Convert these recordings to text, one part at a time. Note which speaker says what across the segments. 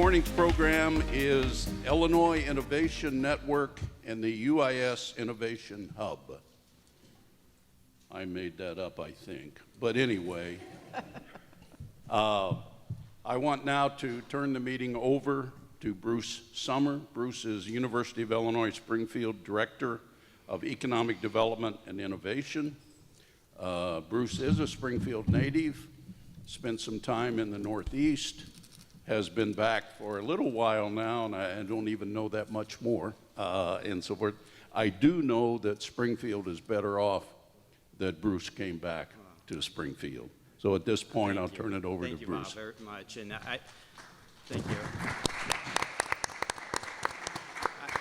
Speaker 1: morning's program is Illinois Innovation Network and the UIS Innovation Hub. I made that up, I think. But anyway, I want now to turn the meeting over to Bruce Summer. Bruce is University of Illinois Springfield Director of Economic Development and Innovation. Bruce is a Springfield native, spent some time in the Northeast, has been back for a little while now, and I don't even know that much more, and so forth. I do know that Springfield is better off that Bruce came back to Springfield. So at this point, I'll turn it over to Bruce.
Speaker 2: Thank you, Bob, very much. And thank you.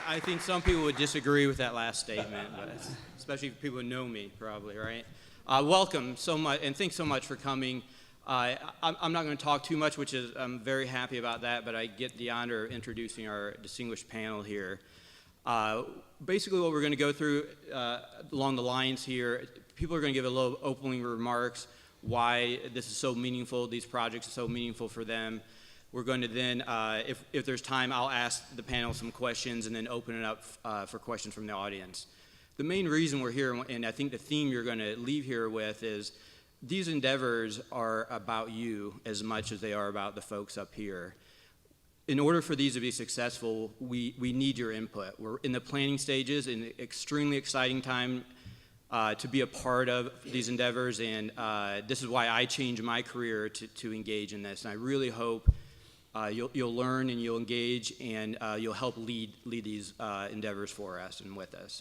Speaker 2: I think some people would disagree with that last statement, but especially people who know me, probably, right? Welcome so much, and thanks so much for coming. I'm not going to talk too much, which is I'm very happy about that, but I get the honor of introducing our distinguished panel here. Basically, what we're going to go through along the lines here, people are going to give a little opening remarks, why this is so meaningful, these projects are so meaningful for them. We're going to then, if there's time, I'll ask the panel some questions and then open it up for questions from the audience. The main reason we're here, and I think the theme you're going to leave here with is, these endeavors are about you as much as they are about the folks up here. In order for these to be successful, we need your input. We're in the planning stages, an extremely exciting time to be a part of these endeavors, and this is why I changed my career to engage in this. And I really hope you'll learn and you'll engage, and you'll help lead these endeavors for us and with us.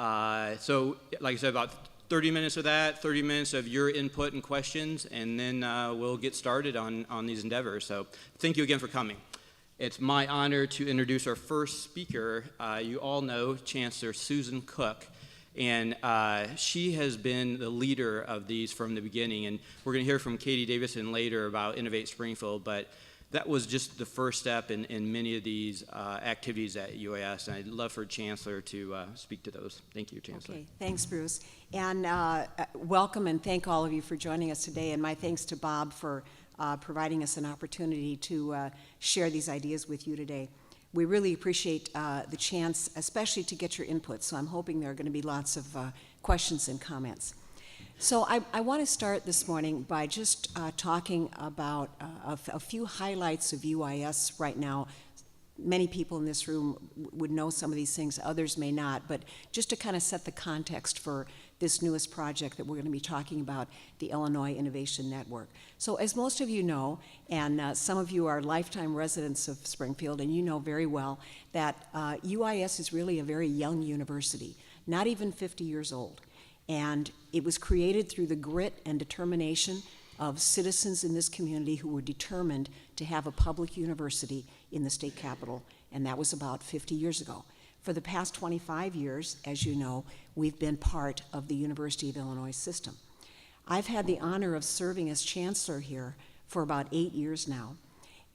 Speaker 2: So like I said, about 30 minutes of that, 30 minutes of your input and questions, and then we'll get started on these endeavors. So thank you again for coming. It's my honor to introduce our first speaker. You all know Chancellor Susan Cook, and she has been the leader of these from the beginning. And we're going to hear from Katie Davison later about Innovate Springfield, but that was just the first step in many of these activities at UIS, and I'd love for Chancellor to speak to those. Thank you, Chancellor.
Speaker 3: Okay, thanks, Bruce. And welcome and thank all of you for joining us today, and my thanks to Bob for providing us an opportunity to share these ideas with you today. We really appreciate the chance, especially to get your input, so I'm hoping there are going to be lots of questions and comments. So I want to start this morning by just talking about a few highlights of UIS right now. Many people in this room would know some of these things, others may not, but just to kind of set the context for this newest project that we're going to be talking about, the Illinois Innovation Network. So as most of you know, and some of you are lifetime residents of Springfield, and you know very well that UIS is really a very young university, not even 50 years old. And it was created through the grit and determination of citizens in this community who were determined to have a public university in the state capital, and that was about 50 years ago. For the past 25 years, as you know, we've been part of the University of Illinois system. I've had the honor of serving as chancellor here for about 8 years now,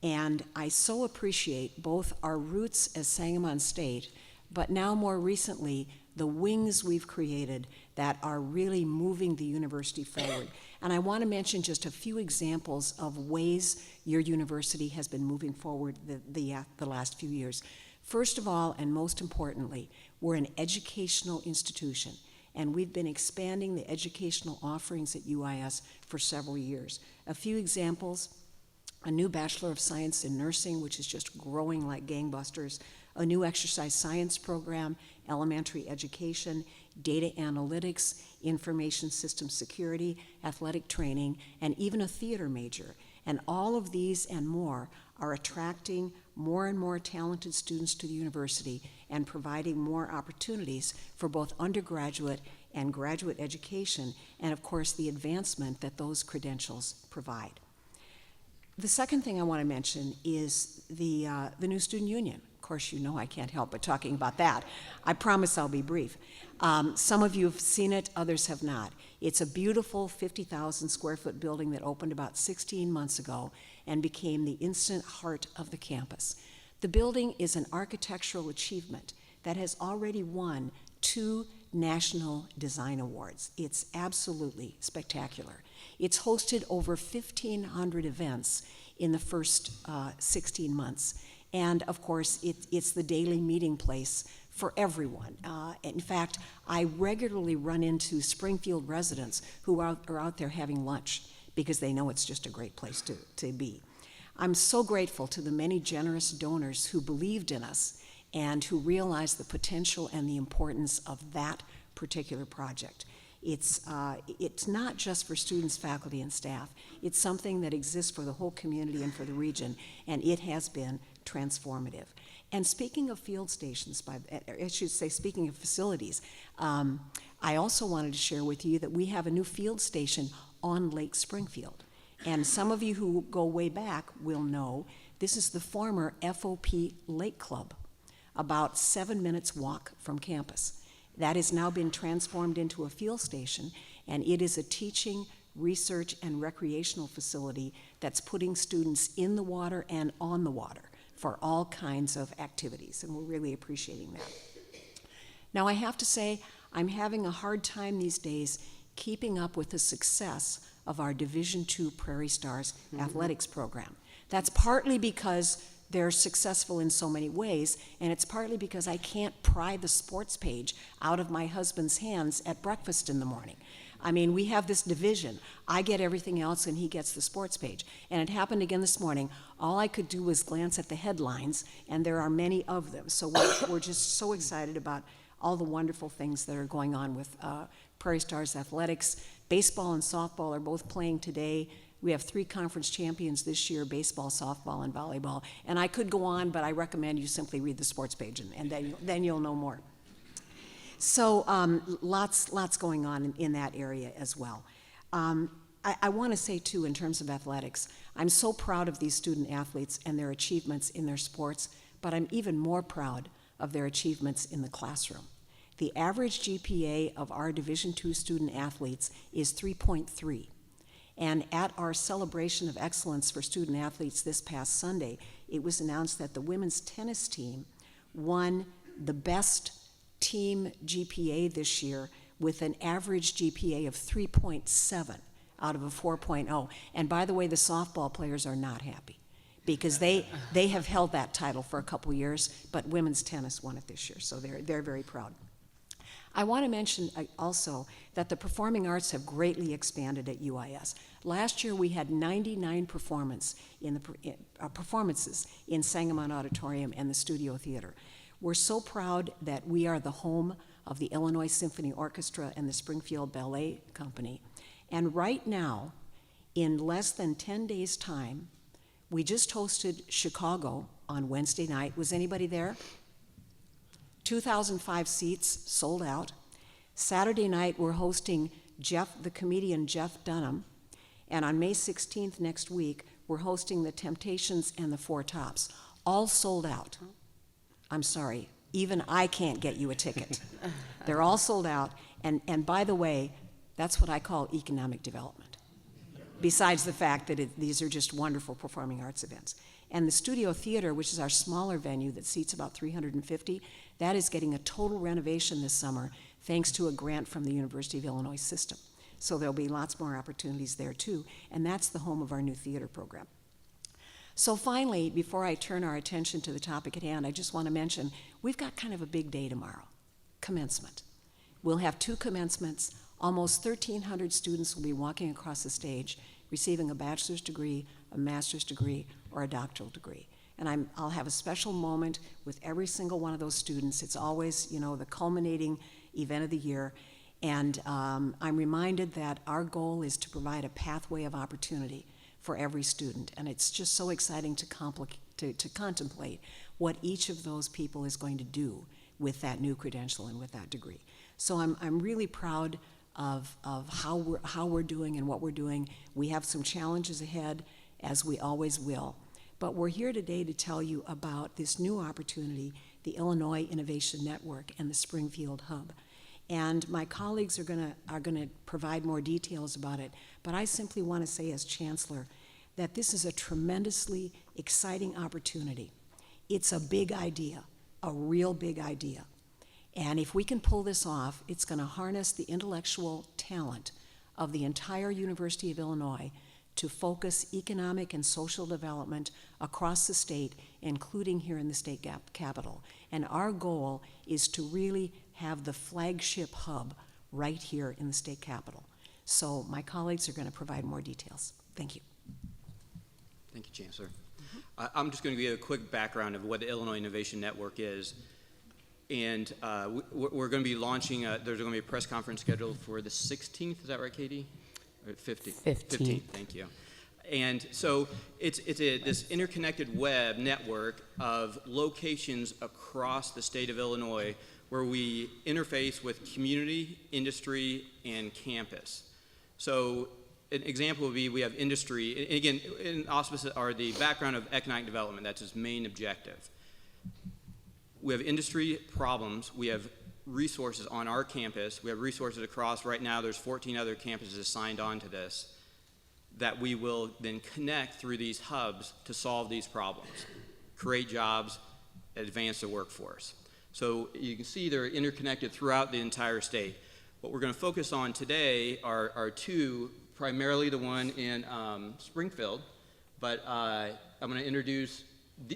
Speaker 3: and I so appreciate both our roots as Sangamon State, but now more recently, the wings we've created that are really moving the university forward. And I want to mention just a few examples of ways your university has been moving forward the last few years. First of all, and most importantly, we're an educational institution, and we've been expanding the educational offerings at UIS for several years. A few examples: a new Bachelor of Science in Nursing, which is just growing like gangbusters, a new exercise science program, elementary education, data analytics, information system security, athletic training, and even a theater major. And all of these and more are attracting more and more talented students to the university and providing more opportunities for both undergraduate and graduate education, and of course the advancement that those credentials provide. The second thing I want to mention is the new student union. Of course, you know I can't help but talking about that. I promise I'll be brief. Some of you have seen it, others have not. It's a beautiful 50,000 square foot building that opened about 16 months ago and became the instant heart of the campus. The building is an architectural achievement that has already won 2 National Design Awards. It's absolutely spectacular. It's hosted over 1,500 events in the first 16 months. And of course, it's the daily meeting place for everyone. In fact, I regularly run into Springfield residents who are out there having lunch because they know it's just a great place to be. I'm so grateful to the many generous donors who believed in us and who realized the potential and the importance of that particular project. It's not just for students, faculty, and staff. It's something that exists for the whole community and for the region, and it has been transformative. And speaking of field stations, I should say, speaking of facilities, I also wanted to share with you that we have a new field station on Lake Springfield. And some of you who go way back will know this is the former FOP Lake Club, about 7 minutes walk from campus. That has now been transformed into a field station, and it is a teaching, research, and recreational facility that's putting students in the water and on the water for all kinds of activities, and we're really appreciating that. Now, I have to say, I'm having a hard time these days keeping up with the success of our Division II Prairie Stars athletics program. That's partly because they're successful in so many ways, and it's partly because I can't pry the sports page out of my husband's hands at breakfast in the morning. I mean, we have this division. I get everything else, and he gets the sports page. And it happened again this morning. All I could do was glance at the headlines, and there are many of them. So we're just so excited about all the wonderful things that are going on with Prairie Stars athletics. Baseball and softball are both playing today. We have 3 conference champions this year, baseball, softball, and volleyball. And I could go on, but I recommend you simply read the sports page, and then you'll know more. So lots going on in that area as well. I want to say, too, in terms of athletics, I'm so proud of these student athletes and their achievements in their sports, but I'm even more proud of their achievements in the classroom. The average GPA of our Division II student athletes is 3.3. And at our celebration of excellence for student athletes this past Sunday, it was announced that the women's tennis team won the best team GPA this year with an average GPA of 3.7 out of a 4.0. And by the way, the softball players are not happy because they have held that title for a couple years, but women's tennis won it this year, so they're very proud. I want to mention also that the performing arts have greatly expanded at UIS. Last year we had 99 performances in Sangamon Auditorium and the Studio Theater. We're so proud that we are the home of the Illinois Symphony Orchestra and the Springfield Ballet Company. And right now, in less than 10 days' time, we just hosted Chicago on Wednesday night. Was anybody there? 2,005 seats, sold out. Saturday night, we're hosting the comedian Jeff Dunham. And on May 16th next week, we're hosting the Temptations and the Four Tops. All sold out. I'm sorry, even I can't get you a ticket. They're all sold out. And by the way, that's what I call economic development, besides the fact that these are just wonderful performing arts events. And the Studio Theater, which is our smaller venue that seats about 350, that is getting a total renovation this summer thanks to a grant from the University of Illinois system. So there'll be lots more opportunities there too, and that's the home of our new theater program. So finally, before I turn our attention to the topic at hand, I just want to mention we've got kind of a big day tomorrow, commencement. We'll have 2 commencements. Almost 1,300 students will be walking across the stage, receiving a bachelor's degree, a master's degree, or a doctoral degree. And I'll have a special moment with every single one of those students. It's always, the culminating event of the year. And I'm reminded that our goal is to provide a pathway of opportunity for every student. And it's just so exciting to contemplate what each of those people is going to do with that new credential and with that degree. So I'm really proud of how we're doing and what we're doing. We have some challenges ahead, as we always will. But we're here today to tell you about this new opportunity, the Illinois Innovation Network and the Springfield Hub. And my colleagues are gonna provide more details about it, but I simply want to say as Chancellor that this is a tremendously exciting opportunity. It's a big idea, a real big idea. And if we can pull this off, it's going to harness the intellectual talent of the entire University of Illinois to focus economic and social development across the state, including here in the state capital. And our goal is to really have the flagship hub right here in the state capital. So my colleagues are going to provide more details. Thank you.
Speaker 2: Thank you, Chancellor. I'm just going to give you a quick background of what the Illinois Innovation Network is. And we're going to be launching, there's going to be a press conference scheduled for the 16th, is that right, Katie? Or 15th? 15th, thank you. And so it's this interconnected web network of locations across the state of Illinois where we interface with community, industry, and campus. So an example would be we have industry, and again, in auspices are the background of economic development, that's its main objective. We have industry problems, we have resources on our campus, we have resources across, right now there's 14 other campuses signed on to this, that we will then connect through these hubs to solve these problems, create jobs, advance the workforce. So you can see they're interconnected throughout the entire state. What we're going to focus on today are two, primarily the one in Springfield, but I'm going to introduce,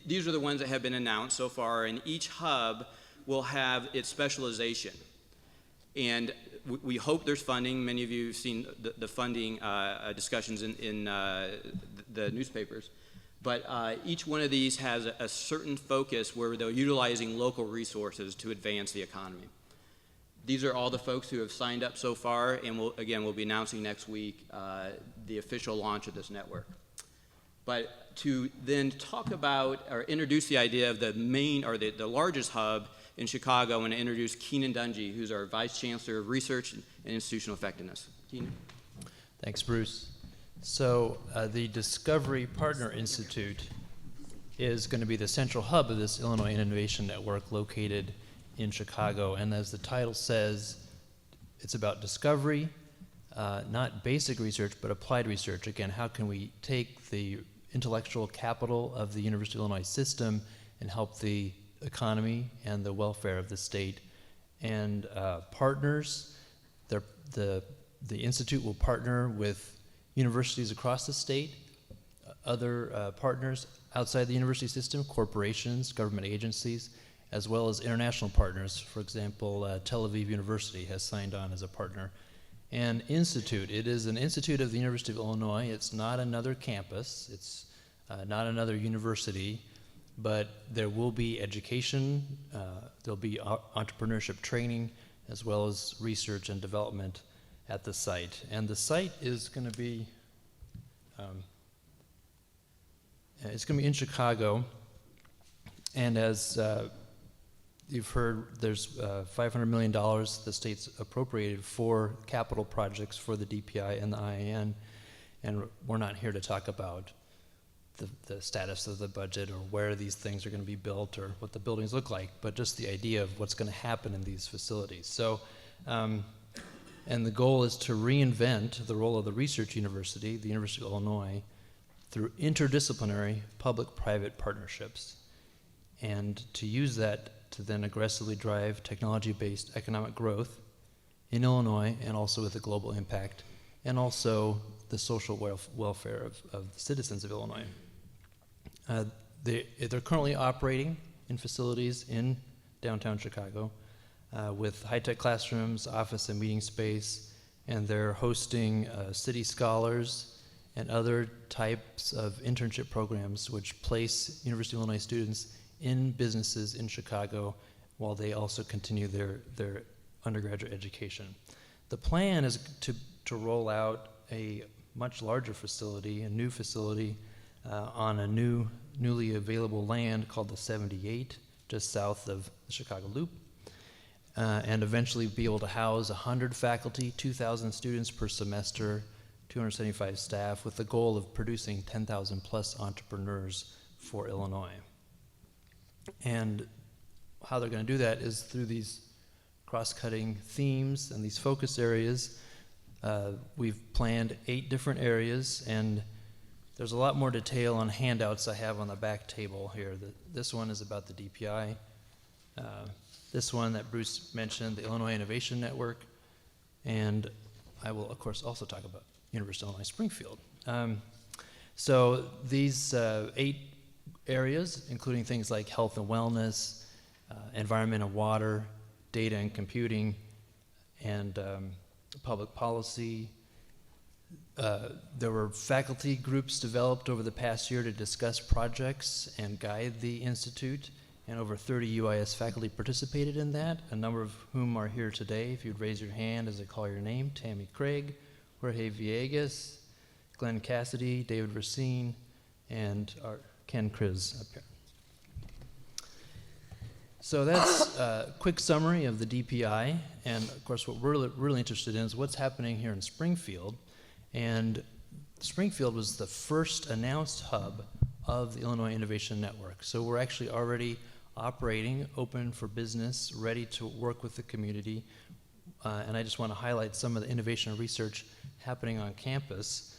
Speaker 2: these are the ones that have been announced so far, and each hub will have its specialization. And we hope there's funding. Many of you have seen the funding discussions in the newspapers. But each one of these has a certain focus where they're utilizing local resources to advance the economy. These are all the folks who have signed up so far, and we'll be announcing next week the official launch of this network. But to then talk about or introduce the idea of the main or the largest hub in Chicago, I'm going to introduce Keenan Dungy, who's our Vice Chancellor of Research and Institutional Effectiveness. Keenan.
Speaker 4: Thanks, Bruce. So the Discovery Partner Institute is going to be the central hub of this Illinois Innovation Network located in Chicago. And as the title says, it's about discovery, not basic research, but applied research. Again, how can we take the intellectual capital of the University of Illinois system and help the economy and the welfare of the state? And partners, the Institute will partner with universities across the state, other partners outside the university system, corporations, government agencies, as well as international partners. For example, Tel Aviv University has signed on as a partner. And Institute, it is an institute of the University of Illinois. It's not another campus. It's not another university, but there will be education, there'll be entrepreneurship training, as well as research and development at the site. And the site is going to be, it's going to be in Chicago. And as you've heard, there's $500 million the state's appropriated for capital projects for the DPI and the IAN. And we're not here to talk about the status of the budget or where these things are going to be built or what the buildings look like, but just the idea of what's going to happen in these facilities. So, and the goal is to reinvent the role of the research university, the University of Illinois, through interdisciplinary public-private partnerships, and to use that to then aggressively drive technology-based economic growth in Illinois and also with a global impact, and also the social welfare of the citizens of Illinois. They're currently operating in facilities in downtown Chicago with high-tech classrooms, office and meeting space, and they're hosting city scholars and other types of internship programs which place University of Illinois students in businesses in Chicago while they also continue their undergraduate education. The plan is to roll out a much larger facility, a new facility on a newly available land called the 78, just south of the Chicago Loop, and eventually be able to house 100 faculty, 2,000 students per semester, 275 staff, with the goal of producing 10,000 plus entrepreneurs for Illinois. And how they're going to do that is through these cross-cutting themes and these focus areas. We've planned 8 different areas, and there's a lot more detail on handouts I have on the back table here. This one is about the DPI. this one that Bruce mentioned, the Illinois Innovation Network, and I will, of course, also talk about University of Illinois Springfield. So these 8 areas, including things like health and wellness, environment and water, data and computing, and public policy. There were faculty groups developed over the past year to discuss projects and guide the Institute, and over 30 UIS faculty participated in that, a number of whom are here today. If you'd raise your hand as I call your name: Tammy Craig, Jorge Villegas, Glenn Cassidy, David Racine, and our Ken Kriz up here. So that's a quick summary of the DPI, and of course what we're really interested in is what's happening here in Springfield. And Springfield was the first announced hub of the Illinois Innovation Network. So we're actually already operating, open for business, ready to work with the community. And I just want to highlight some of the innovation and research happening on campus.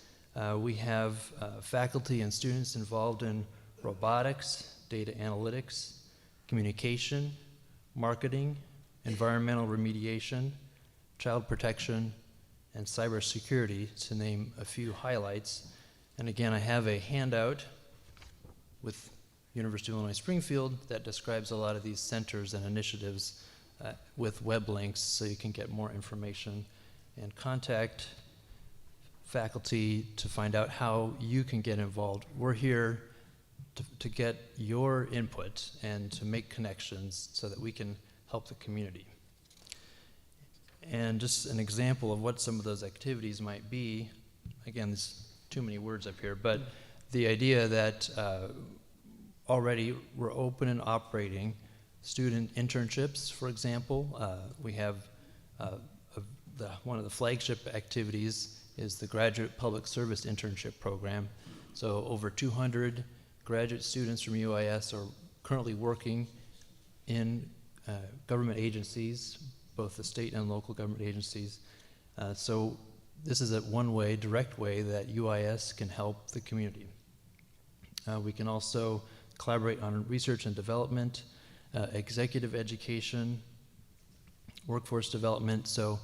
Speaker 4: We have faculty and students involved in robotics, data analytics, communication, marketing, environmental remediation, child protection, and cybersecurity, to name a few highlights. And again, I have a handout with University of Illinois Springfield that describes a lot of these centers and initiatives with web links, so you can get more information and contact faculty to find out how you can get involved. We're here to get your input and to make connections so that we can help the community. And just an example of what some of those activities might be, again, there's too many words up here, but the idea that already we're open and operating student internships, for example. We have one of the flagship activities is the Graduate Public Service Internship Program. So over 200 graduate students from UIS are currently working in government agencies, both the state and local government agencies. So this is one way, direct way, that UIS can help the community. We can also collaborate on research and development, executive education, workforce development. So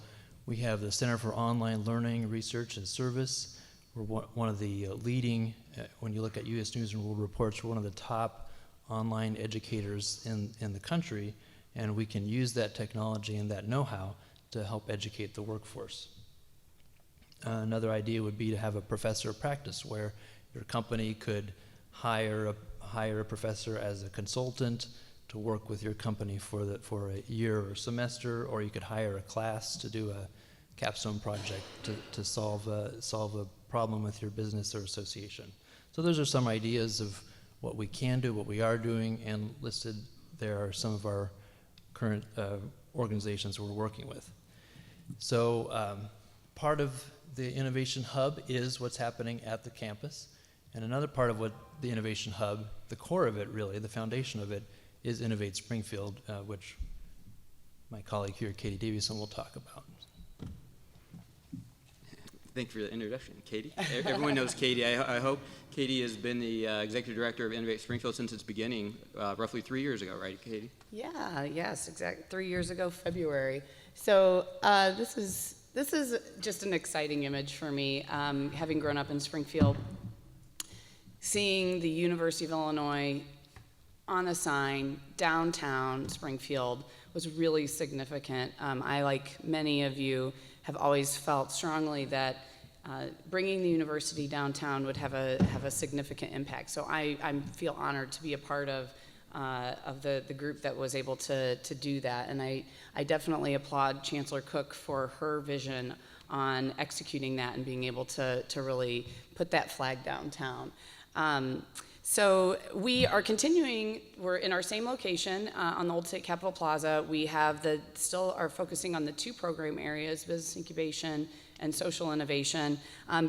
Speaker 4: we have the Center for Online Learning, Research and Service. We're one of the leading, when you look at U.S. News and World Reports, we're one of the top online educators in the country, and we can use that technology and that know-how to help educate the workforce. Another idea would be to have a professor of practice, where your company could hire a professor as a consultant to work with your company for a year or semester, or you could hire a class to do a capstone project to solve a problem with your business or association. So those are some ideas of what we can do, what we are doing, and listed there are some of our current organizations we're working with. So part of the Innovation Hub is what's happening at the campus, and another part of what the Innovation Hub, the core of it really, the foundation of it, is Innovate Springfield, which my colleague here, Katie Davison, will talk about.
Speaker 2: Thank you for the introduction, Katie. Everyone knows Katie, I hope. Katie has been the Executive Director of Innovate Springfield since its beginning, roughly 3 years ago, right, Katie?
Speaker 5: Yes, exactly. 3 years ago, February. So this is just an exciting image for me, having grown up in Springfield. Seeing the University of Illinois on a sign downtown Springfield was really significant. I, like many of you, have always felt strongly that bringing the university downtown would have a significant impact. So I feel honored to be a part of the group that was able to do that. And I definitely applaud Chancellor Cook for her vision on executing that and being able to really put that flag downtown. So we are continuing, we're in our same location on the Old State Capitol Plaza. We have still are focusing on the 2 program areas, business incubation and social innovation.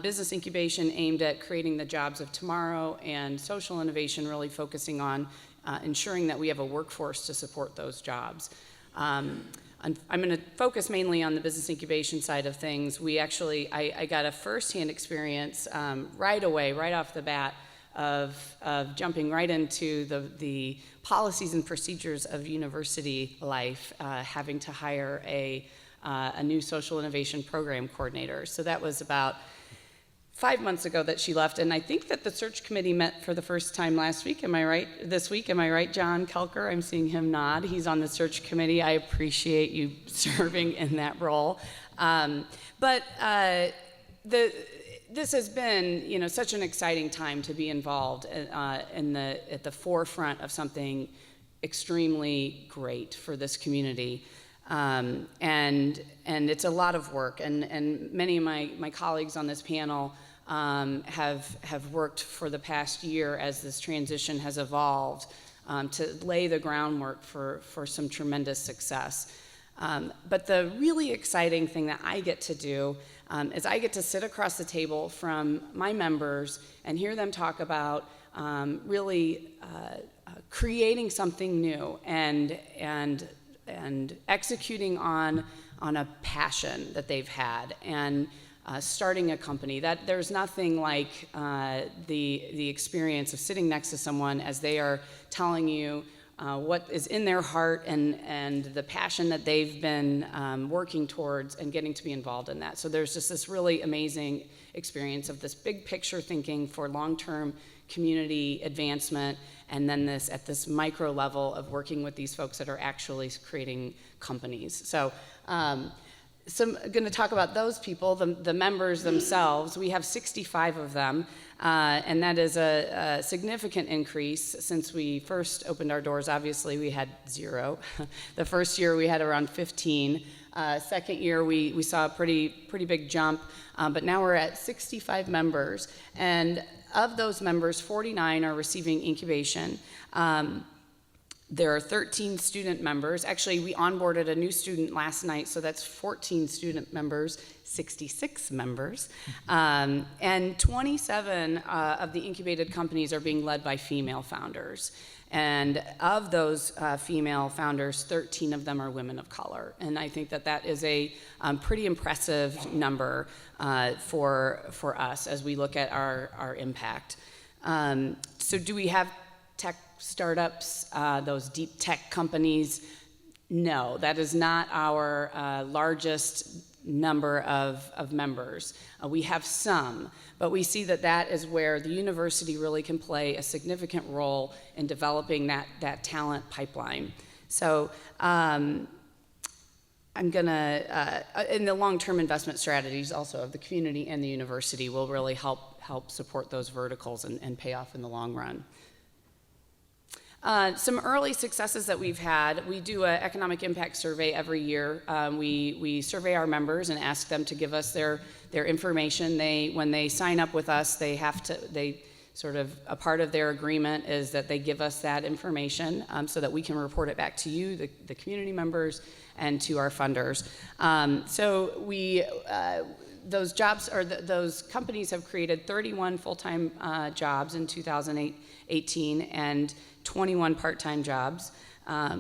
Speaker 5: Business incubation aimed at creating the jobs of tomorrow, and social innovation really focusing on ensuring that we have a workforce to support those jobs. I'm going to focus mainly on the business incubation side of things. I got a firsthand experience right away, right off the bat, of jumping right into the policies and procedures of university life, having to hire a new social innovation program coordinator. So that was about 5 months ago that she left, and I think that the search committee met for the first time last week. Am I right? This week, am I right, John Kelker? I'm seeing him nod. He's on the search committee. I appreciate you serving in that role. This has been, such an exciting time to be involved at the forefront of something extremely great for this community. And it's a lot of work, and many of my colleagues on this panel have worked for the past year as this transition has evolved to lay the groundwork for some tremendous success. But the really exciting thing that I get to do is I get to sit across the table from my members and hear them talk about really creating something new and executing on a passion that they've had, and starting a company. That there's nothing like the experience of sitting next to someone as they are telling you what is in their heart and the passion that they've been working towards, and getting to be involved in that. So there's just this really amazing experience of this big picture thinking for long-term community advancement, and then at this micro level of working with these folks that are actually creating companies. So I'm going to talk about those people, the members themselves. We have 65 of them, and that is a significant increase since we first opened our doors. Obviously, we had 0. The first year we had around 15. Second year we saw a pretty big jump, but now we're at 65 members, and of those members, 49 are receiving incubation. There are 13 student members. Actually, we onboarded a new student last night, so that's 14 student members, 66 members. And 27 of the incubated companies are being led by female founders. And of those female founders, 13 of them are women of color. And I think that is a pretty impressive number for us as we look at our impact. So do we have tech startups, those deep tech companies? No, that is not our largest number of members. We have some, but we see that is where the university really can play a significant role in developing that talent pipeline. So I'm gonna, in the long-term investment strategies also of the community and the university will really help support those verticals and pay off in the long run. Some early successes that we've had, we do an economic impact survey every year. We survey our members and ask them to give us their information. When they sign up with us, a part of their agreement is that they give us that information so that we can report it back to you, the community members, and to our funders. Those companies have created 31 full-time jobs in 2018 and 21 part-time jobs. I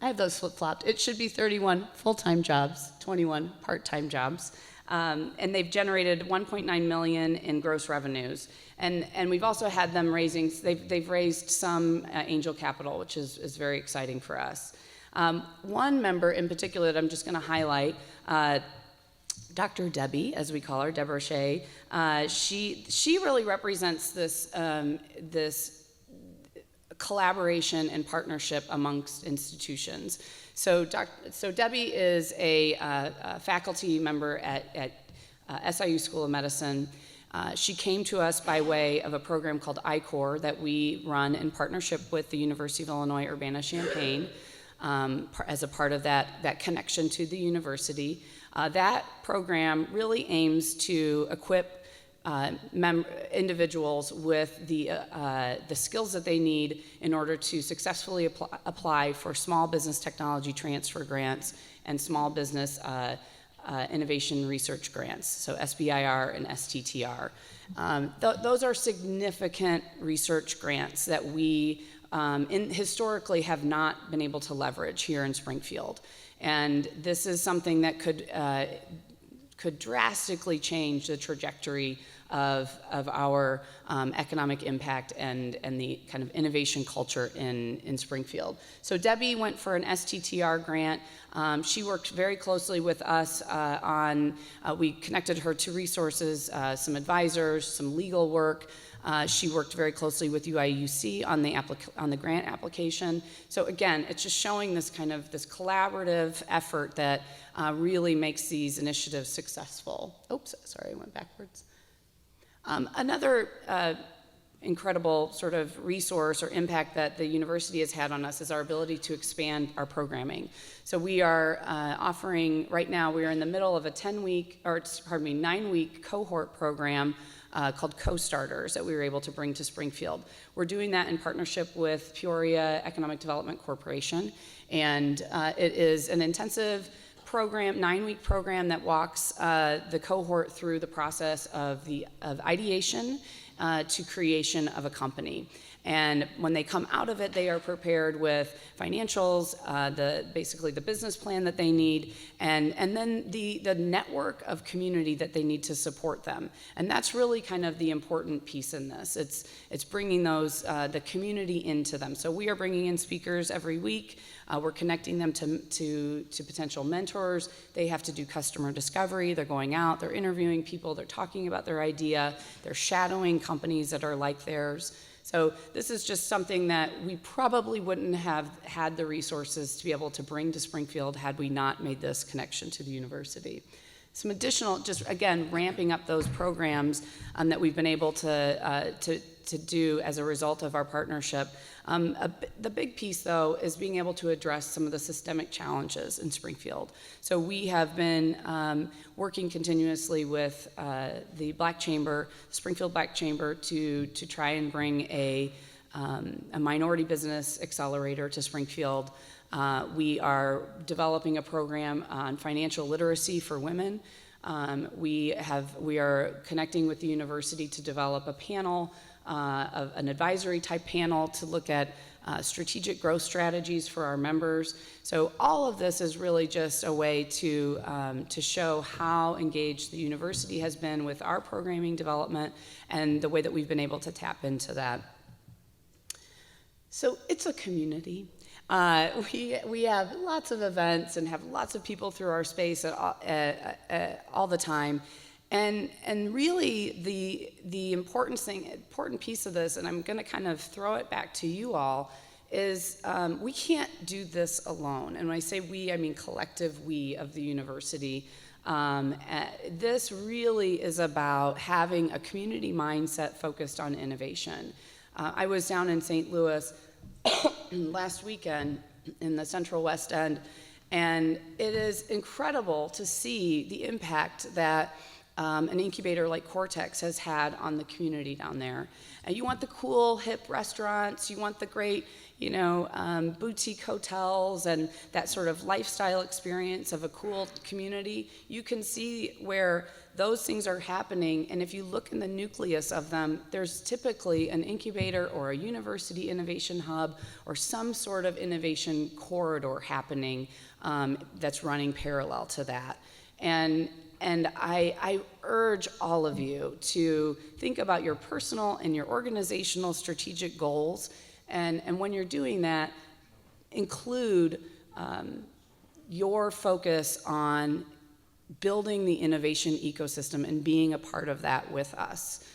Speaker 5: have those flip-flopped. It should be 31 full-time jobs, 21 part-time jobs. And they've generated $1.9 million in gross revenues. And we've also had them they've raised some angel capital, which is very exciting for us. One member in particular that I'm just gonna highlight, Dr. Debbie, as we call her, Deborah Shea, she really represents this collaboration and partnership amongst institutions. So Debbie is a faculty member at SIU School of Medicine. She came to us by way of a program called I-Corps that we run in partnership with the University of Illinois Urbana-Champaign as a part of that connection to the university. That program really aims to equip individuals with the skills that they need in order to successfully apply for small business technology transfer grants and small business innovation research grants, so SBIR and STTR. Those are significant research grants that we historically have not been able to leverage here in Springfield. And this is something that could drastically change the trajectory of our economic impact and the kind of innovation culture in Springfield. So Debbie went for an STTR grant. She worked very closely with us we connected her to resources, some advisors, some legal work. She worked very closely with UIUC on the grant application. So again, it's just showing this collaborative effort that really makes these initiatives successful. Oops, sorry, I went backwards. Another incredible sort of resource or impact that the university has had on us is our ability to expand our programming. So we are offering, right now, we are in the middle of a 9-week cohort program called Co-Starters that we were able to bring to Springfield. We're doing that in partnership with Peoria Economic Development Corporation, and it is an intensive program, 9-week program that walks the cohort through the process of ideation to creation of a company. And when they come out of it, they are prepared with financials, basically the business plan that they need, and then the network of community that they need to support them. And that's really kind of the important piece in this. It's bringing the community into them. So we are bringing in speakers every week. We're connecting them to potential mentors. They have to do customer discovery. They're going out, they're interviewing people, they're talking about their idea, they're shadowing companies that are like theirs. So this is just something that we probably wouldn't have had the resources to be able to bring to Springfield had we not made this connection to the university. Some additional, just again, ramping up those programs that we've been able to do as a result of our partnership. The big piece, though, is being able to address some of the systemic challenges in Springfield. So we have been working continuously with the Black Chamber, Springfield Black Chamber, to try and bring a minority business accelerator to Springfield. We are developing a program on financial literacy for women. We are connecting with the university to develop a panel, an advisory type panel to look at strategic growth strategies for our members. So all of this is really just a way to show how engaged the university has been with our programming development and the way that we've been able to tap into that. So it's a community. We have lots of events and have lots of people through our space all the time. And really the important piece of this, and I'm going to kind of throw it back to you all, is we can't do this alone. And when I say we, I mean collective we of the university. This really is about having a community mindset focused on innovation. I was down in St. Louis last weekend in the Central West End, and it is incredible to see the impact that an incubator like Cortex has had on the community down there. And you want the cool, hip restaurants, you want the great, boutique hotels and that sort of lifestyle experience of a cool community. You can see where those things are happening, and if you look in the nucleus of them, there's typically an incubator or a university innovation hub or some sort of innovation corridor happening that's running parallel to that. And I urge all of you to think about your personal and your organizational strategic goals, and when you're doing that, include your focus on building the innovation ecosystem and being a part of that with us.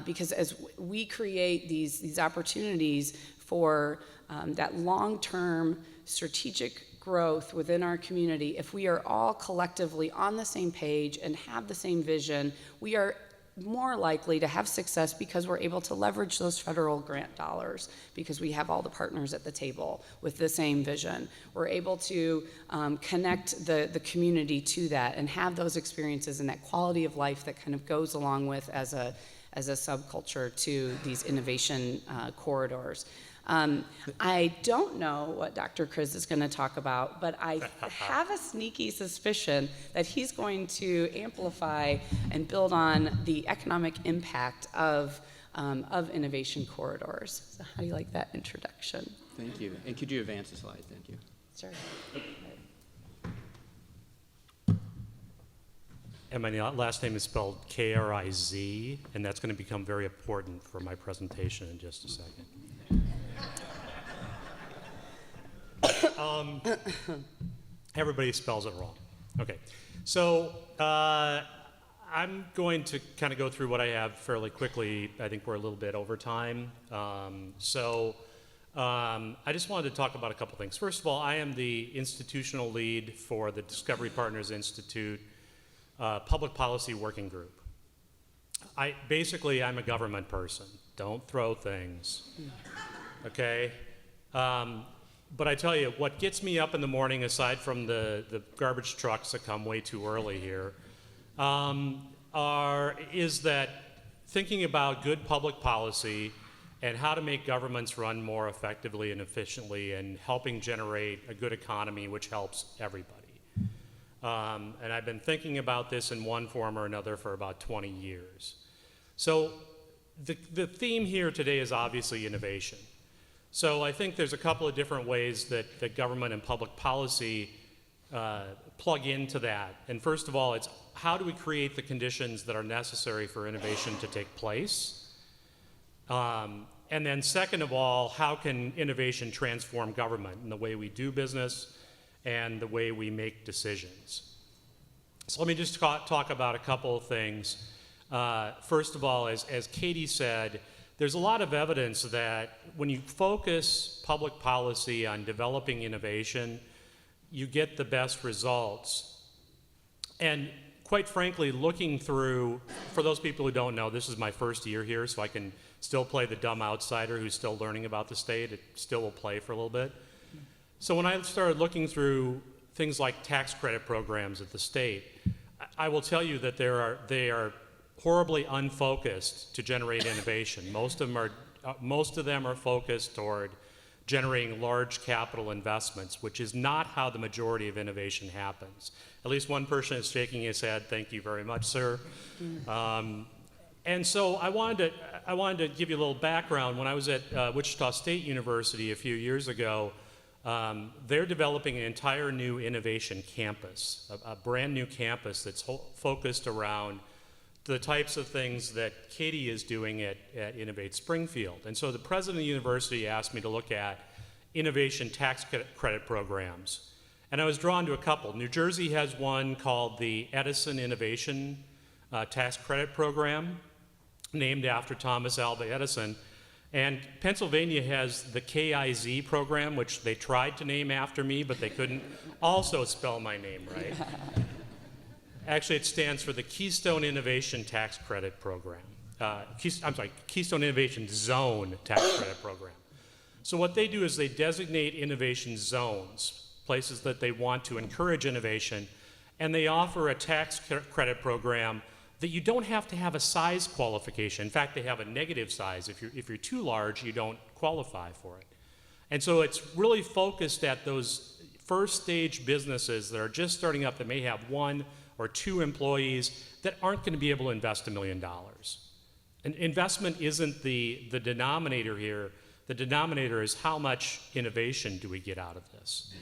Speaker 5: Because as we create these opportunities for that long-term strategic growth within our community, if we are all collectively on the same page and have the same vision, we are more likely to have success because we're able to leverage those federal grant dollars because we have all the partners at the table with the same vision. We're able to connect the community to that and have those experiences and that quality of life that kind of goes along with as a subculture to these innovation corridors. I don't know what Dr. Kriz is going to talk about, but I have a sneaky suspicion that he's going to amplify and build on the economic impact of innovation corridors. So how do you like that introduction?
Speaker 2: Thank you. And could you advance the slide? Thank you.
Speaker 5: Sure.
Speaker 6: and my last name is spelled K-R-I-Z, and that's going to become very important for my presentation in just a second. Everybody spells it wrong. Okay, so I'm going to kind of go through what I have fairly quickly. I think we're a little bit over time. I just wanted to talk about a couple things. First of all, I am the institutional lead for the Discovery Partners Institute Public Policy Working Group. I'm a government person. Don't throw things, okay? But I tell you, what gets me up in the morning, aside from the garbage trucks that come way too early here, is that thinking about good public policy and how to make governments run more effectively and efficiently and helping generate a good economy which helps everybody. And I've been thinking about this in one form or another for about 20 years. So the theme here today is obviously innovation. So I think there's a couple of different ways that government and public policy plug into that. And first of all, it's how do we create the conditions that are necessary for innovation to take place? And then second of all, how can innovation transform government in the way we do business and the way we make decisions? So let me just talk about a couple of things. First of all, as Katie said, there's a lot of evidence that when you focus public policy on developing innovation, you get the best results. And quite frankly, looking through, for those people who don't know, this is my first year here, so I can still play the dumb outsider who's still learning about the state. It still will play for a little bit. So when I started looking through things like tax credit programs at the state, I will tell you that they are horribly unfocused to generate innovation. Most of them are focused toward generating large capital investments, which is not how the majority of innovation happens. At least one person is shaking his head. Thank you very much, sir. And so I wanted to give you a little background. When I was at Wichita State University a few years ago, they're developing an entire new innovation campus, a brand new campus that's focused around the types of things that Katie is doing at Innovate Springfield. And so the president of the university asked me to look at innovation tax credit programs. And I was drawn to a couple. New Jersey has one called the Edison Innovation Tax Credit Program, named after Thomas Alva Edison. And Pennsylvania has the KIZ program, which they tried to name after me, but they couldn't also spell my name right. Actually, it stands for the Keystone Innovation Tax Credit Program. Keystone Innovation Zone Tax Credit Program. So what they do is they designate innovation zones, places that they want to encourage innovation, and they offer a tax credit program that you don't have to have a size qualification. In fact, they have a negative size. If you're too large, you don't qualify for it. And so it's really focused at those first stage businesses that are just starting up that may have 1 or 2 employees that aren't going to be able to invest $1 million. And investment isn't the denominator here. The denominator is how much innovation do we get out of this.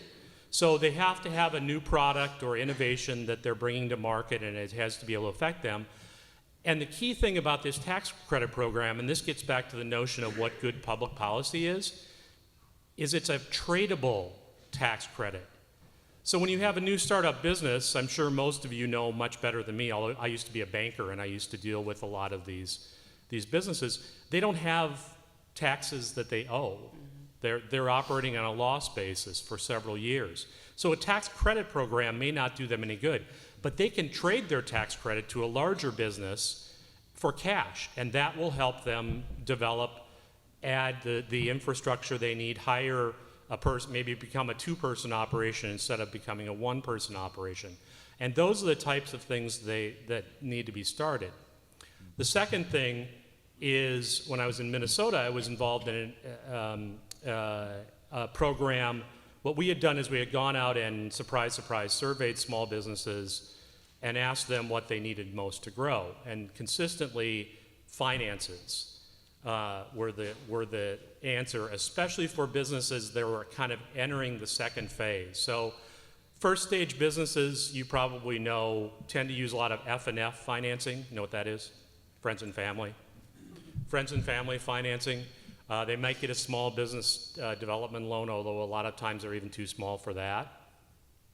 Speaker 6: So they have to have a new product or innovation that they're bringing to market, and it has to be able to affect them. And the key thing about this tax credit program, and this gets back to the notion of what good public policy is it's a tradable tax credit. So when you have a new startup business, I'm sure most of you know much better than me, although I used to be a banker and I used to deal with a lot of these businesses, they don't have taxes that they owe. They're operating on a loss basis for several years. So a tax credit program may not do them any good, but they can trade their tax credit to a larger business for cash, and that will help them develop, add the infrastructure they need, hire a person, maybe become a 2-person operation instead of becoming a 1-person operation. And those are the types of things that need to be started. The second thing is, when I was in Minnesota, I was involved in a program. What we had done is we had gone out and, surprise, surprise, surveyed small businesses and asked them what they needed most to grow. And consistently, finances were the answer, especially for businesses that were kind of entering the second phase. So First stage businesses, you probably know, tend to use a lot of F&F financing. You know what that is? Friends and family. Friends and family financing. They might get a small business development loan, although a lot of times they're even too small for that.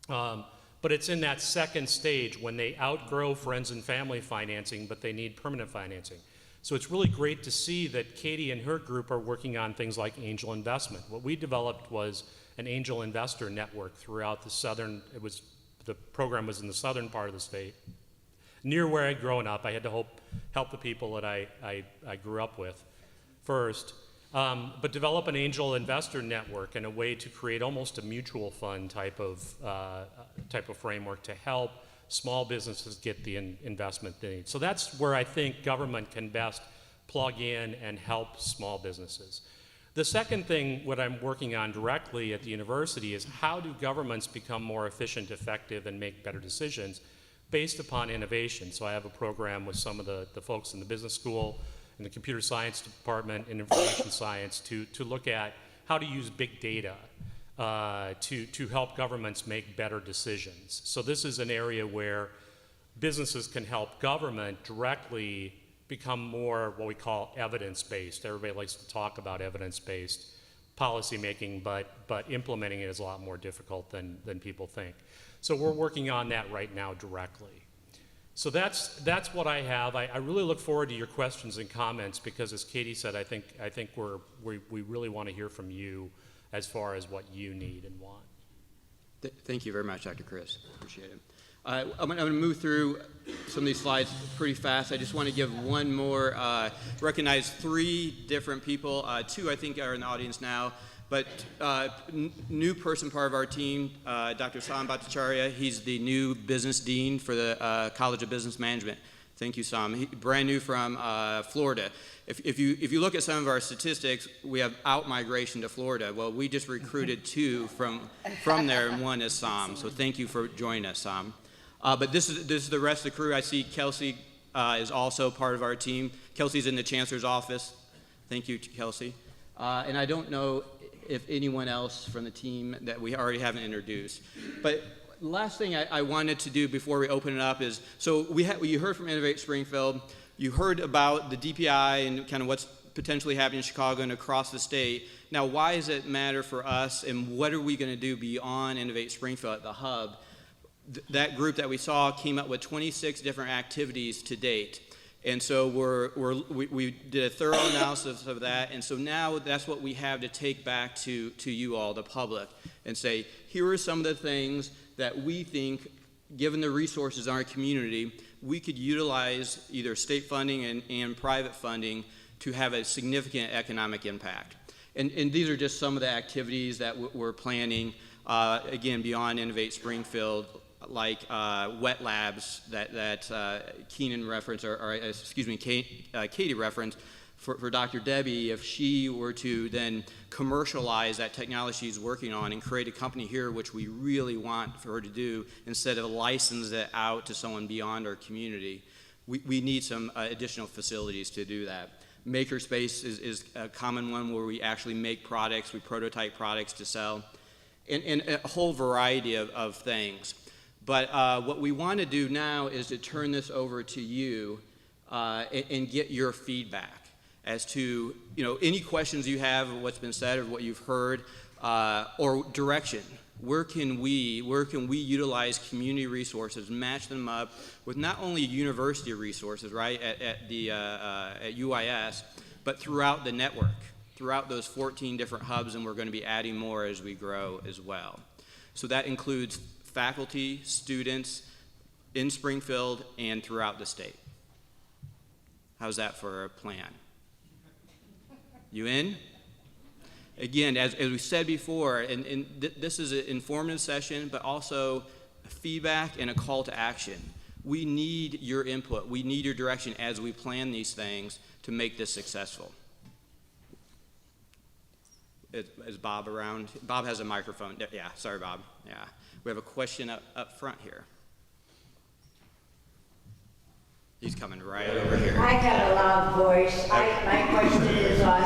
Speaker 6: But it's in that second stage when they outgrow friends and family financing, but they need permanent financing. So it's really great to see that Katie and her group are working on things like angel investment. What we developed was an angel investor network throughout the the program was in the southern part of the state. Near where I'd grown up, I had to help the people that I grew up with first. But develop an angel investor network and a way to create almost a mutual fund type of framework to help small businesses get the investment they need. So that's where I think government can best plug in and help small businesses. The second thing, what I'm working on directly at the university, is how do governments become more efficient, effective, and make better decisions based upon innovation. So I have a program with some of the folks in the business school, in the computer science department, and information science to look at how to use big data to help governments make better decisions. So this is an area where businesses can help government directly become more what we call evidence-based. Everybody likes to talk about evidence-based policy making, but implementing it is a lot more difficult than people think. So we're working on that right now directly. So that's what I have. I really look forward to your questions and comments because, as Katie said, I think we really want to hear from you as far as what you need and want.
Speaker 2: Thank you very much, Dr. Chris. Appreciate it. I'm going to move through some of these slides pretty fast. I just want to give one more, recognize 3 different people. 2 I think are in the audience now, but new person part of our team, Dr. Sam Bhattacharya. He's the new business dean for the College of Business Management. Thank you, Sam. Brand new from Florida. If you look at some of our statistics, we have out-migration to Florida. Well, we just recruited 2 from there, and 1 is Sam. So thank you for joining us, Sam. But this is the rest of the crew. I see Kelsey is also part of our team. Kelsey's in the Chancellor's office. Thank you, Kelsey. And I don't know if anyone else from the team that we already haven't introduced. But the last thing I wanted to do before we open it up is, so you heard from Innovate Springfield. You heard about the DPI and kind of what's potentially happening in Chicago and across the state. Now, why does it matter for us, and what are we going to do beyond Innovate Springfield at the Hub? That group that we saw came up with 26 different activities to date. And so we did a thorough analysis of that, and so now that's what we have to take back to you all, the public, and say, here are some of the things that we think, given the resources in our community, we could utilize either state funding and private funding to have a significant economic impact. And these are just some of the activities that we're planning, again, beyond Innovate Springfield, like wet labs that Keenan referenced, Katie referenced for Dr. Debbie. If she were to then commercialize that technology she's working on and create a company here, which we really want for her to do, instead of license it out to someone beyond our community, we need some additional facilities to do that. Makerspace is a common one where we actually make products, we prototype products to sell, and a whole variety of things. But what we want to do now is to turn this over to you and get your feedback as to any questions you have of what's been said or what you've heard, or direction. Where can we utilize community resources, match them up with not only university resources, right, at UIS, but throughout the network, throughout those 14 different hubs, and we're going to be adding more as we grow as well. So that includes faculty, students in Springfield and throughout the state. How's that for a plan? You in? Again, as we said before, and this is an informative session, but also a feedback and a call to action. We need your input. We need your direction as we plan these things to make this successful. Is Bob around? Bob has a microphone. Yeah, sorry, Bob. Yeah. We have a question up front here. He's coming right over here.
Speaker 7: I got a loud voice. My question is on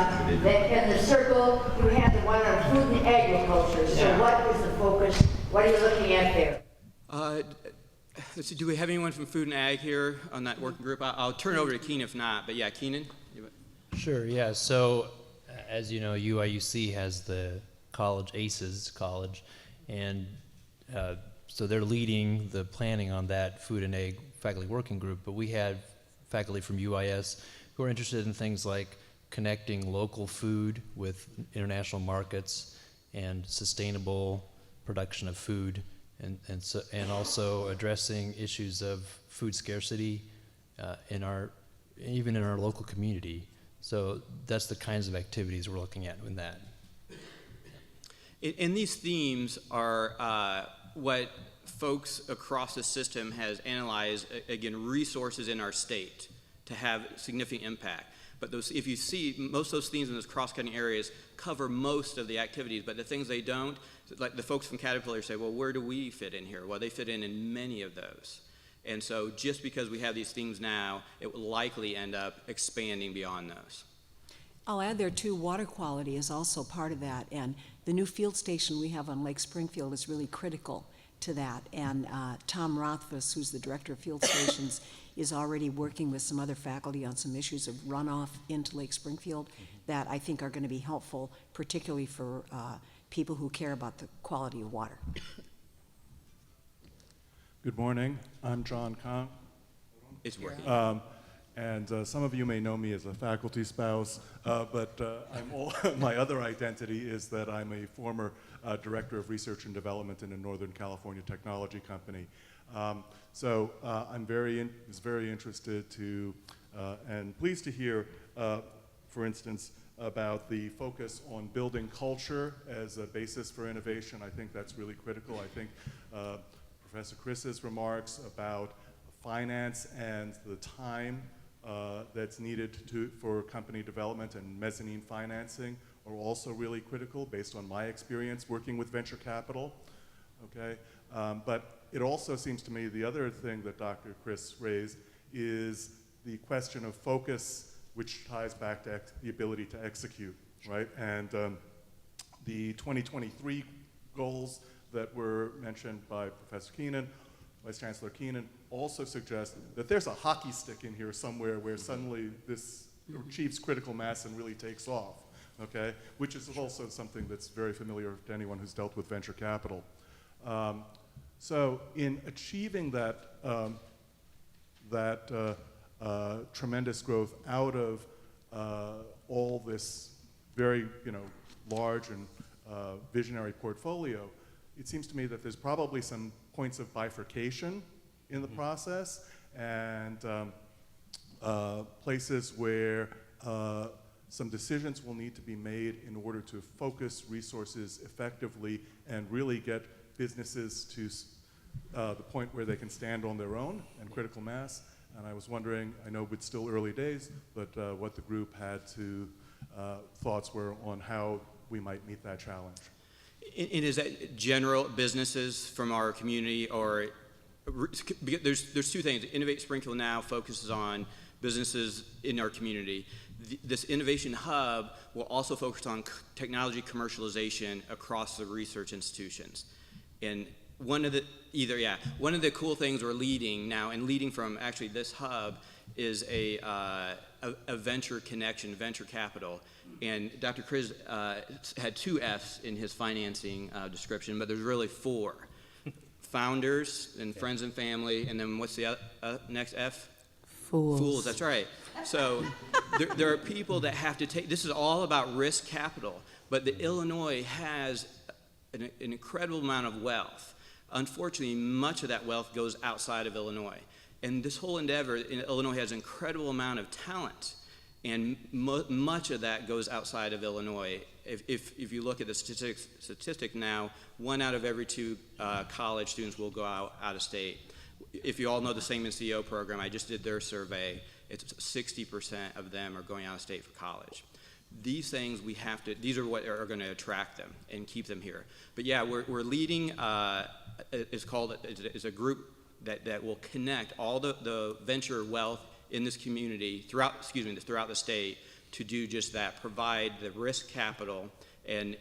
Speaker 7: that in the circle you have the one on food and agriculture. So what is the focus What are you looking at there?
Speaker 2: Let's see, do we have anyone from Food and Ag here on that working group? I'll turn it over to Keenan if not, but yeah, Keenan?
Speaker 4: Sure, yeah. So, as you know, UIUC has the college ACES college, and so they're leading the planning on that Food and Ag faculty working group, but we had faculty from UIS who are interested in things like connecting local food with international markets and sustainable production of food, and also addressing issues of food scarcity even in our local community. So that's the kinds of activities we're looking at in that.
Speaker 2: And these themes are what folks across the system has analyzed, again, resources in our state to have significant impact. But those, if you see, most of those themes in those cross-cutting areas cover most of the activities, but the things they don't, like the folks from Caterpillar say, well, where do we fit in here? Well, they fit in many of those. And so just because we have these themes now, it will likely end up expanding beyond those.
Speaker 3: I'll add there too, water quality is also part of that, and the new field station we have on Lake Springfield is really critical to that. And Tom Rothfuss, who's the director of field stations, is already working with some other faculty on some issues of runoff into Lake Springfield that I think are going to be helpful, particularly for people who care about the quality of water.
Speaker 8: Good morning. I'm John Kahn.
Speaker 2: It's working.
Speaker 8: And some of you may know me as a faculty spouse, but my other identity is that I'm a former director of research and development in a Northern California technology company. So I'm very interested to and pleased to hear, for instance, about the focus on building culture as a basis for innovation. I think that's really critical. I think Professor Chris's remarks about finance and the time that's needed for company development and mezzanine financing are also really critical based on my experience working with venture capital, okay? But it also seems to me the other thing that Dr. Chris raised is the question of focus, which ties back to the ability to execute, right? And the 2023 goals that were mentioned by Professor Keenan, Vice Chancellor Keenan, also suggest that there's a hockey stick in here somewhere where suddenly this achieves critical mass and really takes off, okay? Which is also something that's very familiar to anyone who's dealt with venture capital. So in achieving that, tremendous growth out of all this very large and visionary portfolio, it seems to me that there's probably some points of bifurcation in the process and places where some decisions will need to be made in order to focus resources effectively and really get businesses to the point where they can stand on their own and critical mass. And I was wondering, I know it's still early days, but what the group had to thoughts were on how we might meet that challenge.
Speaker 2: And is that general businesses from our community, or there's two things. Innovate Springfield now focuses on businesses in our community. This Innovation Hub will also focus on technology commercialization across the research institutions. And one of the cool things we're leading now, and leading from actually this hub, is a venture connection, venture capital. And Dr. Chris had 2 F's in his financing description, but there's really 4. Founders and friends and family, and then what's the next F?
Speaker 5: Fools.
Speaker 2: Fools, that's right. So there are people that have to take, this is all about risk capital, but the Illinois has an incredible amount of wealth. Unfortunately, much of that wealth goes outside of Illinois. And this whole endeavor in Illinois has an incredible amount of talent, and much of that goes outside of Illinois. If you look at the statistic now, 1 out of every 2 college students will go out of state. If you all know the Same CEO program, I just did their survey. It's 60% of them are going out of state for college. These things these are what are going to attract them and keep them here. But yeah, we're leading, it's a group that will connect all the venture wealth in this community throughout the state to do just that, provide the risk capital and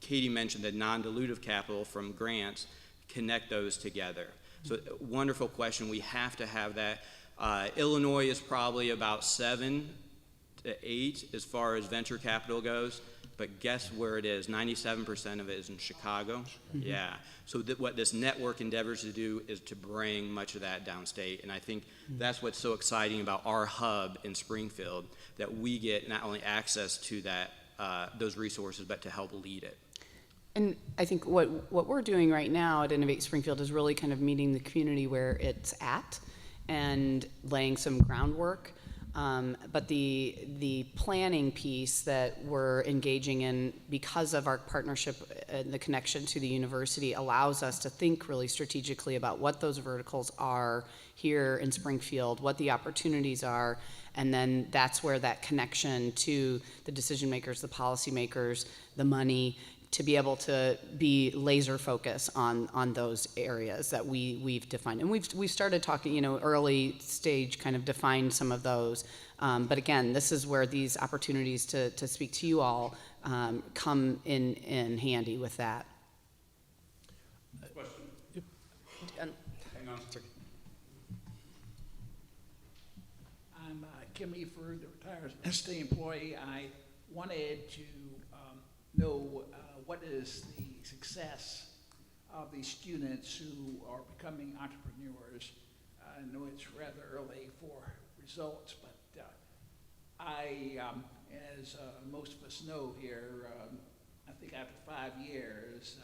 Speaker 2: Katie mentioned the non-dilutive capital from grants, connect those together. So wonderful question. We have to have that. Illinois is probably about 7 to 8 as far as venture capital goes, but guess where it is? 97% of it is in Chicago. Yeah. So what this network endeavors to do is to bring much of that downstate, and I think that's what's so exciting about our hub in Springfield, that we get not only access to that those resources, but to help lead it.
Speaker 5: And I think what we're doing right now at Innovate Springfield is really kind of meeting the community where it's at and laying some groundwork. But the planning piece that we're engaging in, because of our partnership and the connection to the university, allows us to think really strategically about what those verticals are here in Springfield, what the opportunities are, and then that's where that connection to the decision makers, the policy makers, the money, to be able to be laser focused on those areas that we've defined. And we've started talking, early stage kind of defined some of those. But again, this is where these opportunities to speak to you all come in handy with that.
Speaker 1: Question?
Speaker 5: And-
Speaker 1: Hang on.
Speaker 9: I'm Kim Eford, the retired state employee. I wanted to know what is the success of these students who are becoming entrepreneurs. I know it's rather early for results, but I, as most of us know here, I think after 5 years,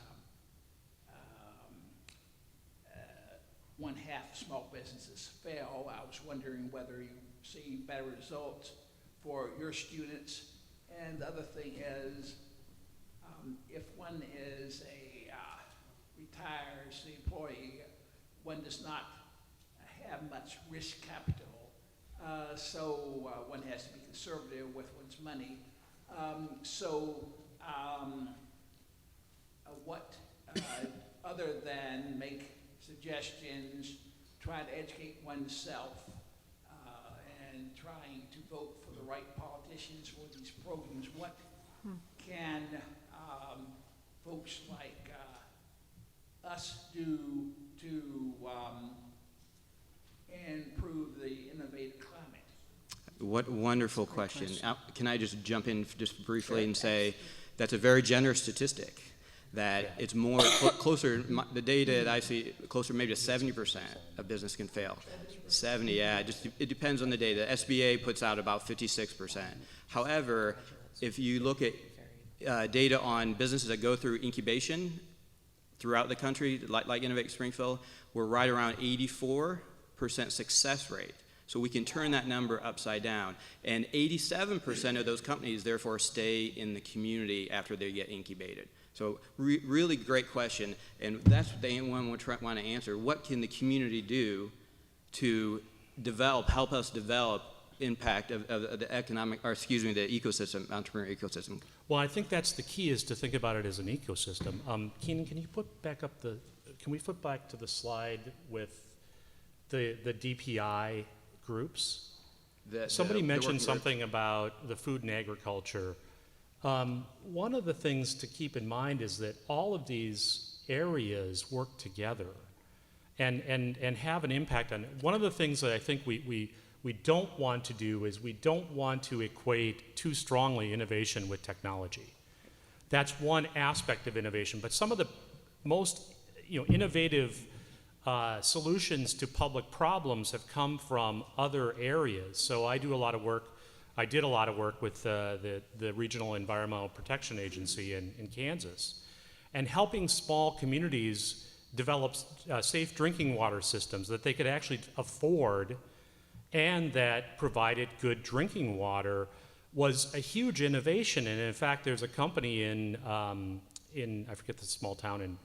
Speaker 9: 1/2 small businesses fail. I was wondering whether you're seeing better results for your students. And the other thing is, if one is a retired state employee, one does not have much risk capital. So one has to be conservative with one's money. What, other than make suggestions, try to educate oneself, and trying to vote for the right politicians for these programs, what can folks like us do to improve the innovative climate?
Speaker 2: What a wonderful question. Can I just jump in just briefly and say that's a very generous statistic, that it's more closer, the data that I see, closer maybe to 70% of business can fail. 70, yeah, it depends on the data. SBA puts out about 56%. However, if you look at data on businesses that go through incubation throughout the country, like Innovate Springfield, we're right around 84% success rate. So we can turn that number upside down. And 87% of those companies, therefore, stay in the community after they get incubated. So really great question, and that's what the one we want to answer. What can the community do to help us develop impact of the economic, or excuse me, the ecosystem, entrepreneurial ecosystem?
Speaker 6: Well, I think that's the key, is to think about it as an ecosystem. Keenan, can we flip back to the slide with the DPI groups? Somebody mentioned something about the food and agriculture. One of the things to keep in mind is that all of these areas work together and have an impact on it. One of the things that I think we don't want to do is we don't want to equate too strongly innovation with technology. That's one aspect of innovation, but some of the most innovative solutions to public problems have come from other areas. So I did a lot of work with the Regional Environmental Protection Agency in Kansas, and helping small communities develop safe drinking water systems that they could actually afford and that provided good drinking water was a huge innovation. And in fact, there's a company in I forget the small town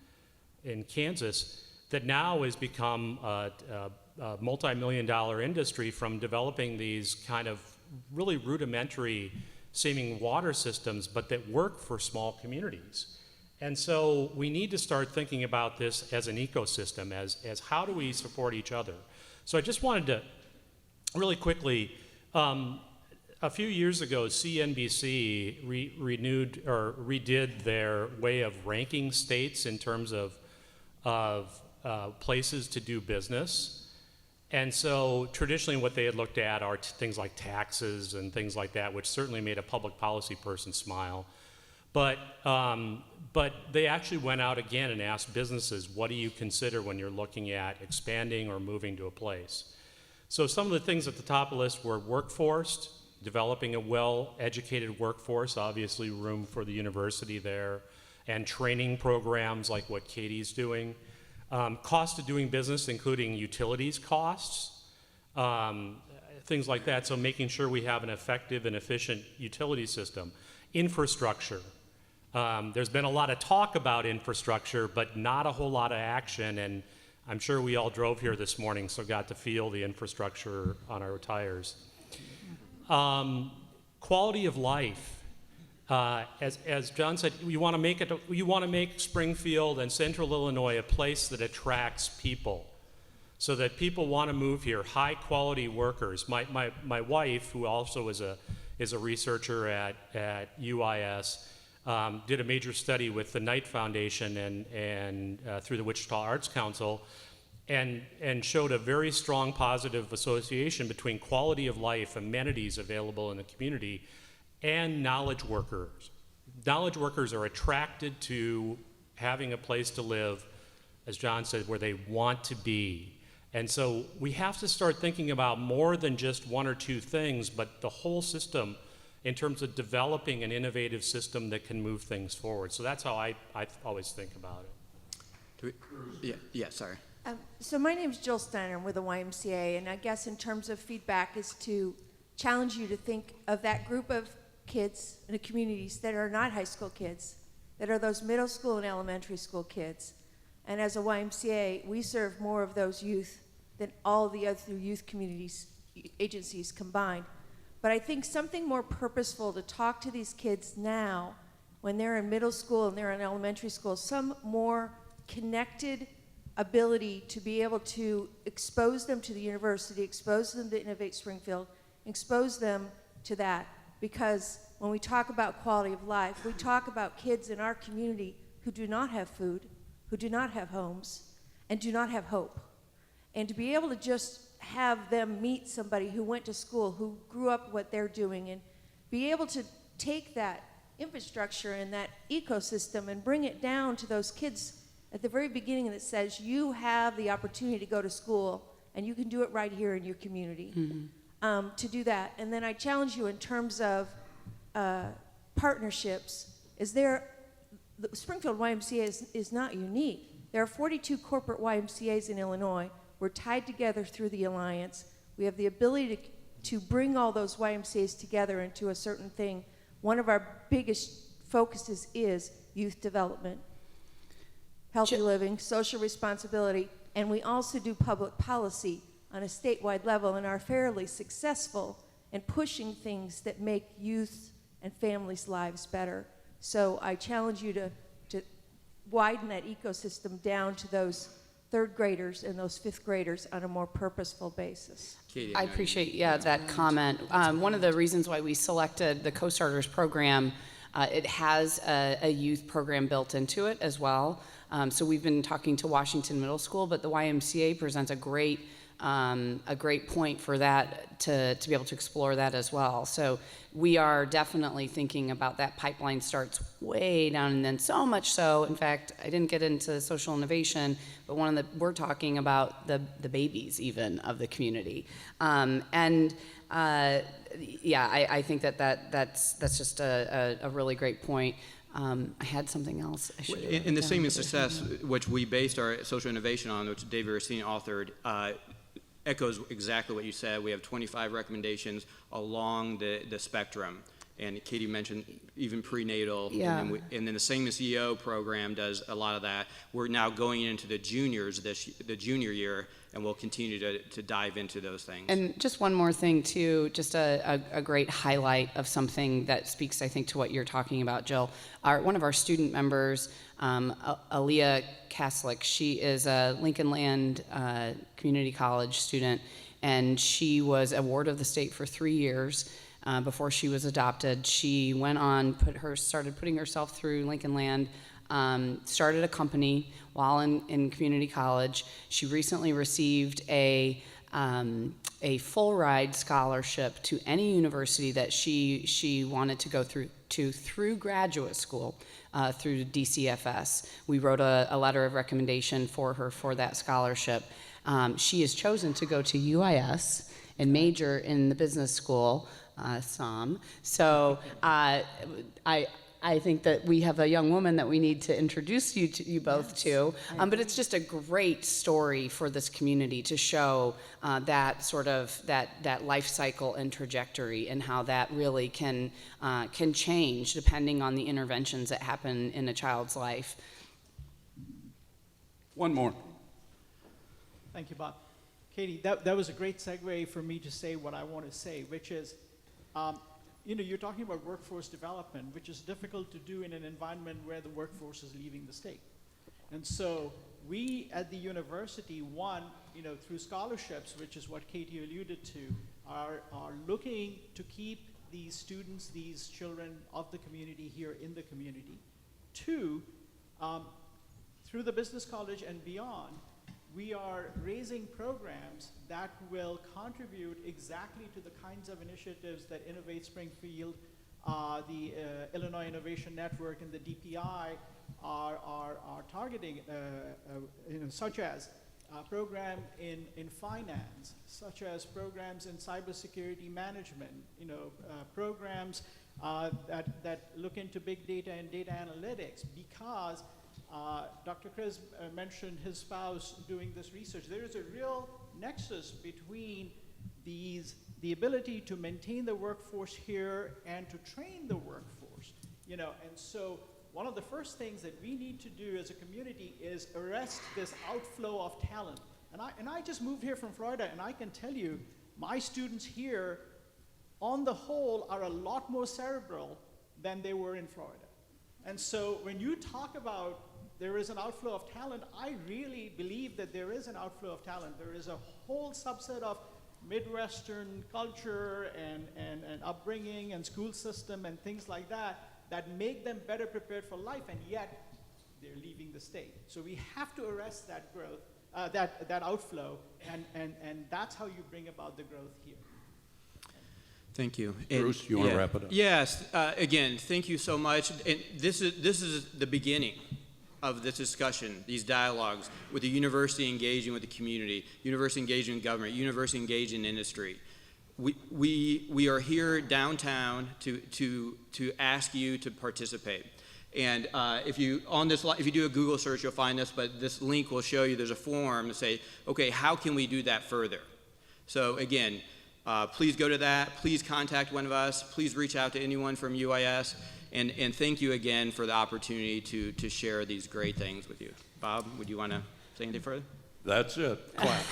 Speaker 6: in Kansas that now has become a multi-million-dollar industry from developing these kind of really rudimentary seeming water systems, but that work for small communities. And so we need to start thinking about this as an ecosystem, as how do we support each other. So I just wanted to really quickly a few years ago, CNBC renewed or redid their way of ranking states in terms of places to do business. And so traditionally what they had looked at are things like taxes and things like that, which certainly made a public policy person smile. But they actually went out again and asked businesses, what do you consider when you're looking at expanding or moving to a place? So some of the things at the top of the list were workforce, developing a well-educated workforce, obviously room for the university there, and training programs like what Katie's doing. Cost of doing business, including utilities costs, things like that, so making sure we have an effective and efficient utility system. Infrastructure. There's been a lot of talk about infrastructure, but not a whole lot of action, and I'm sure we all drove here this morning, so got to feel the infrastructure on our tires. Quality of life. As John said, you want to make Springfield and Central Illinois a place that attracts people, so that people want to move here. High quality workers. My wife, who also is a researcher at UIS, did a major study with the Knight Foundation and through the Wichita Arts Council, and showed a very strong positive association between quality of life, amenities available in the community, and knowledge workers. Knowledge workers are attracted to having a place to live, as John said, where they want to be. And so we have to start thinking about more than just one or two things, but the whole system in terms of developing an innovative system that can move things forward. So that's how I always think about it.
Speaker 2: Sorry.
Speaker 10: So my name is Jill Steiner. I'm with the YMCA, and I guess in terms of feedback is to challenge you to think of that group of kids in the communities that are not high school kids, that are those middle school and elementary school kids. And as a YMCA, we serve more of those youth than all the other youth communities, agencies combined. But I think something more purposeful to talk to these kids now when they're in middle school and they're in elementary school, some more connected ability to be able to expose them to the university, expose them to Innovate Springfield, expose them to that. Because when we talk about quality of life, we talk about kids in our community who do not have food, who do not have homes, and do not have hope. And to be able to just have them meet somebody who went to school, who grew up what they're doing, and be able to take that infrastructure and that ecosystem and bring it down to those kids at the very beginning that says you have the opportunity to go to school and you can do it right here in your community. To do that. And then I challenge you in terms of partnerships. The Springfield YMCA is not unique. There are 42 corporate YMCAs in Illinois. We're tied together through the Alliance. We have the ability to bring all those YMCAs together into a certain thing. One of our biggest focuses is youth development, healthy living, social responsibility, and we also do public policy on a statewide level and are fairly successful in pushing things that make youth and families' lives better. So I challenge you to widen that ecosystem down to those third graders and those fifth graders on a more purposeful basis.
Speaker 2: Katie,
Speaker 5: I appreciate, that comment. One of the reasons why we selected the Co-Starters program, it has a youth program built into it as well. So we've been talking to Washington Middle School, but the YMCA presents a great point for that to be able to explore that as well. So we are definitely thinking about that. Pipeline starts way down, and then so much so, in fact, I didn't get into social innovation, but we're talking about the babies even of the community. I think that's just a really great point. I had something else I should have
Speaker 2: In the
Speaker 5: done,
Speaker 2: Same
Speaker 5: but
Speaker 2: Success, which we based our social innovation on, which Dave Racine authored, echoes exactly what you said. We have 25 recommendations along the spectrum. And Katie mentioned even prenatal.
Speaker 5: Yeah.
Speaker 2: And then the Same as EO program does a lot of that. We're now going into the juniors, the junior year, and we'll continue to dive into those things.
Speaker 5: And just one more thing, too, just a great highlight of something that speaks, I think, to what you're talking about, Jill. One of our student members, Aaliyah Kaslik, she is a Lincoln Land Community College student, and she was a ward of the state for 3 years. before she was adopted. She went on, started putting herself through Lincoln Land, started a company while in community college. She recently received a full ride scholarship to any university that she wanted to go through graduate school, through DCFS. We wrote a letter of recommendation for her for that scholarship. She has chosen to go to UIS and major in the business school, So I think that we have a young woman that we need to introduce you both to. But it's just a great story for this community to show that sort of that life cycle and trajectory, and how that really can change depending on the interventions that happen in a child's life.
Speaker 1: One more.
Speaker 11: Thank you, Bob. Katie, that was a great segue for me to say what I want to say, which is, you're talking about workforce development, which is difficult to do in an environment where the workforce is leaving the state. And so we at the university, through scholarships, which is what Katie alluded to, are looking to keep these students, these children of the community here in the community. Two, through the business college and beyond, we are raising programs that will contribute exactly to the kinds of initiatives that Innovate Springfield, the Illinois Innovation Network, and the DPI are targeting, such as a program in finance, such as programs in cybersecurity management, programs that look into big data and data analytics, because Dr. Chris mentioned his spouse doing this research. There is a real nexus between the ability to maintain the workforce here and to train the workforce. And so one of the first things that we need to do as a community is arrest this outflow of talent. And I just moved here from Florida, and I can tell you, my students here, on the whole, are a lot more cerebral than they were in Florida. And so when you talk about there is an outflow of talent, I really believe that there is an outflow of talent. There is a whole subset of Midwestern culture and upbringing and school system and things like that make them better prepared for life, and yet they're leaving the state. So we have to arrest that growth, that outflow, and that's how you bring about the growth here.
Speaker 2: Thank you.
Speaker 1: Bruce, you want to wrap it up?
Speaker 2: Yes. Again, thank you so much. And this is the beginning of this discussion, these dialogues with the university engaging with the community, university engaging in government, university engaging in industry. We are here downtown to ask you to participate. And if you do a Google search, you'll find this, but this link will show you there's a form to say, okay, how can we do that further? So again, please go to that. Please contact one of us. Please reach out to anyone from UIS. And thank you again for the opportunity to share these great things with you. Bob, would you want to say anything further?
Speaker 1: That's it. Clap.